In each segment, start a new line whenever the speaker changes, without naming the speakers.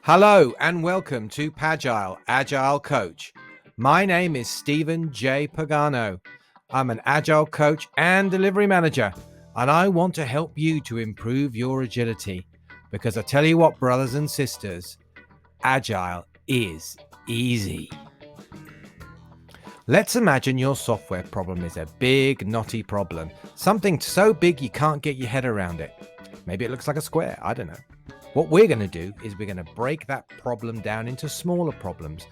Hello and welcome to Pagile, Agile Coach. My name is Stephen J. Pagano. I'm an Agile Coach and Delivery Manager, and I want to help you to improve your agility. Because I tell you what, brothers and sisters, Agile is easy. Let's imagine your software problem is a big, knotty problem. Something so big you can't get your head around it. Maybe it looks like a square, I don't know. What we're going to do is we're going to break that problem down into smaller problems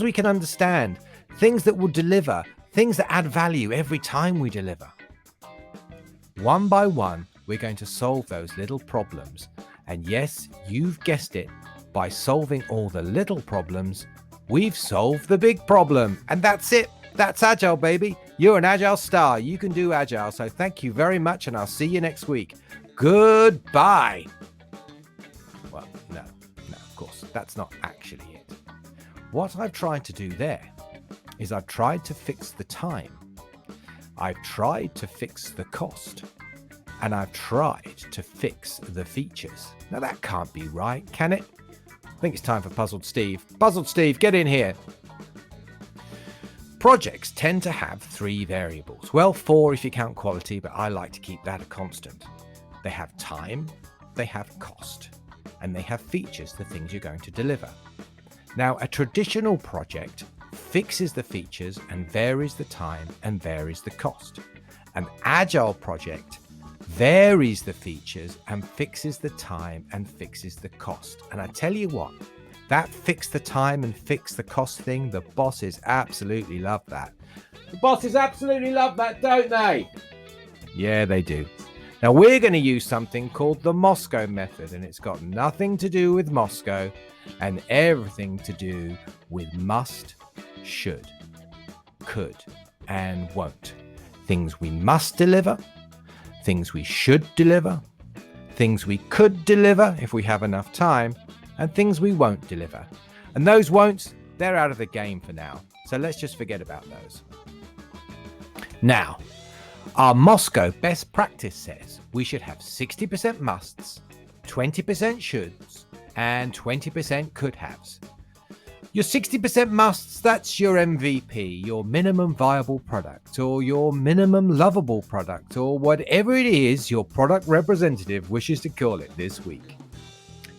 we can understand, things that will deliver, things that add value every time we deliver. One by one, we're going to solve those little problems. And yes, you've guessed it, by solving all the little problems, we've solved the big problem. And that's it. That's Agile, baby. You're an Agile star. You can do Agile. So thank you very much, and I'll see you next week. Goodbye. Well, no, of course, that's not actually it. What I've tried to do there is I've tried to fix the time. I've tried to fix the cost. And I've tried to fix the features. Now that can't be right, can it? I think it's time for Puzzled Steve. Puzzled Steve, get in here. Projects tend to have 3 variables. Well, 4 if you count quality, but I like to keep that a constant. They have time, they have cost, and they have features, the things you're going to deliver. Now, a traditional project fixes the features and varies the time and varies the cost. An Agile project varies the features and fixes the time and fixes the cost. And I tell you what, that fix the time and fix the cost thing, the bosses absolutely love that. The bosses absolutely love that, don't they? Yeah, they do. Now, we're going to use something called the MoSCoW method, and it's got nothing to do with MoSCoW and everything to do with must, should, could, and won't. Things we must deliver, things we should deliver, things we could deliver if we have enough time, and things we won't deliver. And those won'ts, they're out of the game for now. So let's just forget about those. Now, our MoSCoW best practice says we should have 60% musts, 20% shoulds, and 20% could haves. Your 60% musts, that's your MVP, your minimum viable product, or your minimum lovable product, or whatever it is your product representative wishes to call it this week.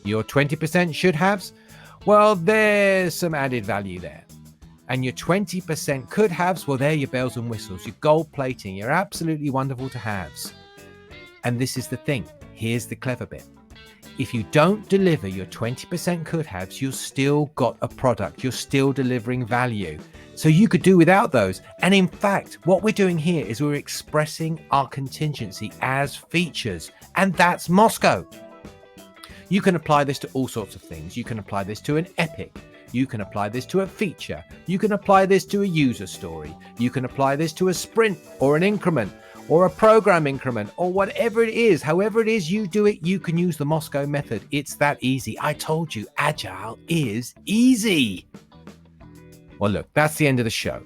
Your 20% should haves, well, there's some added value there. And your 20% could haves, well, they're your bells and whistles, your gold plating, your absolutely wonderful to haves. And this is the thing. Here's the clever bit. If you don't deliver your 20% could haves, you've still got a product. You're still delivering value. So you could do without those. And in fact, what we're doing here is we're expressing our contingency as features. And that's MoSCoW. You can apply this to all sorts of things. You can apply this to an epic. You can apply this to a feature. You can apply this to a user story. You can apply this to a sprint or an increment or a program increment or whatever it is. However it is you do it, you can use the MoSCoW method. It's that easy. I told you, Agile is easy. Well, look, that's the end of the show.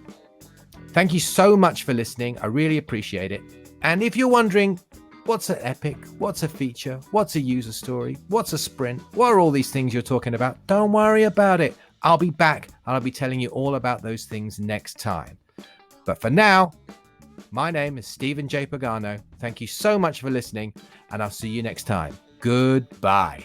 Thank you so much for listening. I really appreciate it. And if you're wondering, what's an epic? What's a feature? What's a user story? What's a sprint? What are all these things you're talking about? Don't worry about it. I'll be back and I'll be telling you all about those things next time. But for now, my name is Stephen J. Pagano. Thank you so much for listening, and I'll see you next time. Goodbye.